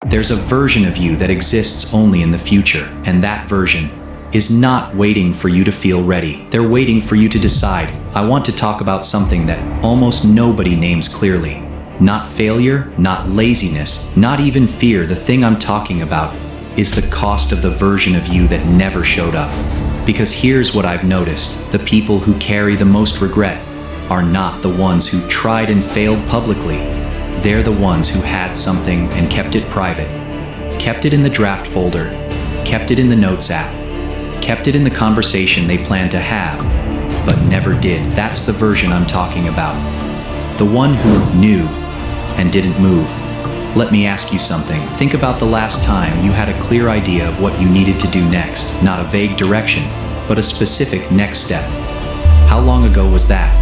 There's a version of you that exists only in the future, and that version is not waiting for you to feel ready. They're waiting for you to decide. I want to talk about something that almost nobody names clearly. Not failure, not laziness, not even fear. The thing I'm talking about is the cost of the version of you that never showed up. Because here's what I've noticed. The people who carry the most regret are not the ones who tried and failed publicly. They're the ones who had something and kept it private. Kept it in the draft folder. Kept it in the notes app. Kept it in the conversation they planned to have, but never did. That's the version I'm talking about. The one who knew and didn't move. Let me ask you something. Think about the last time you had a clear idea of what you needed to do next. Not a vague direction, but a specific next step. How long ago was that?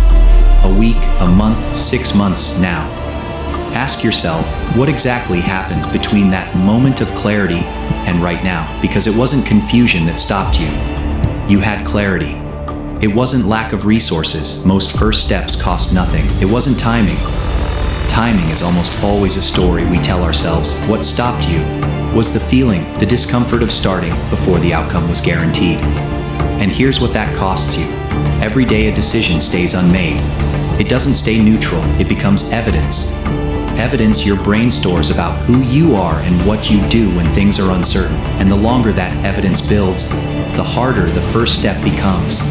A week, a month, 6 months now? Ask yourself, what exactly happened between that moment of clarity and right now? Because it wasn't confusion that stopped you. You had clarity. It wasn't lack of resources. Most first steps cost nothing. It wasn't timing. Timing is almost always a story we tell ourselves. What stopped you was the feeling, the discomfort of starting before the outcome was guaranteed. And here's what that costs you. Every day a decision stays unmade. It doesn't stay neutral, it becomes evidence. Evidence your brain stores about who you are and what you do when things are uncertain. And the longer that evidence builds, the harder the first step becomes.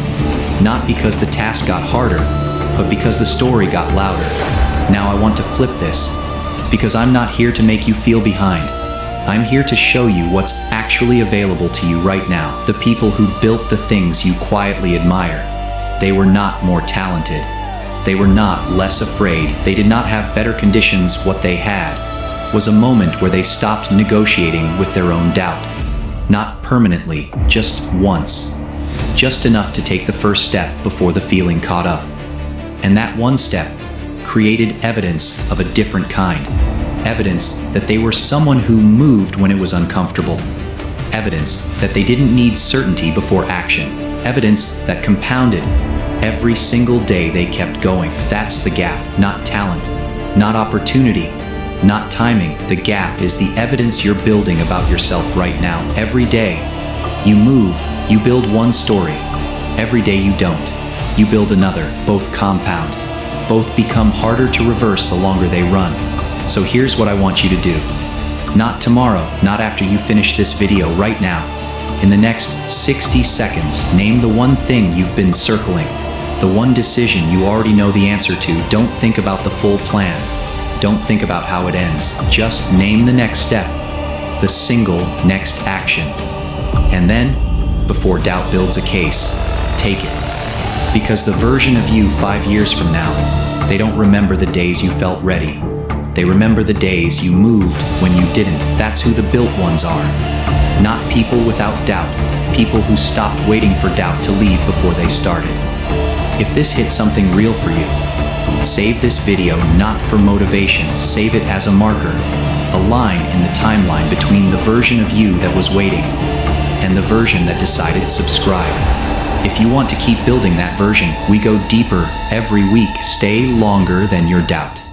Not because the task got harder, but because the story got louder. Now I want to flip this, because I'm not here to make you feel behind. I'm here to show you what's actually available to you right now. The people who built the things you quietly admire, they were not more talented. They were not less afraid. They did not have better conditions. What they had was a moment where they stopped negotiating with their own doubt. Not permanently, just once. Just enough to take the first step before the feeling caught up. And that one step created evidence of a different kind. Evidence that they were someone who moved when it was uncomfortable. Evidence that they didn't need certainty before action. Evidence that compounded every single day they kept going. That's the gap, not talent, not opportunity, not timing. The gap is the evidence you're building about yourself right now. Every day you move, you build one story. Every day you don't, you build another. Both compound. Both become harder to reverse the longer they run. So here's what I want you to do. Not tomorrow, not after you finish this video, right now. In the next 60 seconds, name the one thing you've been circling. The one decision you already know the answer to. Don't think about the full plan. Don't think about how it ends. Just name the next step, the single next action. And then, before doubt builds a case, take it. Because the version of you 5 years from now, they don't remember the days you felt ready. They remember the days you moved when you didn't. That's who the built ones are. Not people without doubt. People who stopped waiting for doubt to leave before they started. If this hit something real for you, save this video not for motivation. Save it as a marker, a line in the timeline between the version of you that was waiting and the version that decided subscribe. If you want to keep building that version, we go deeper every week. Stay longer than your doubt.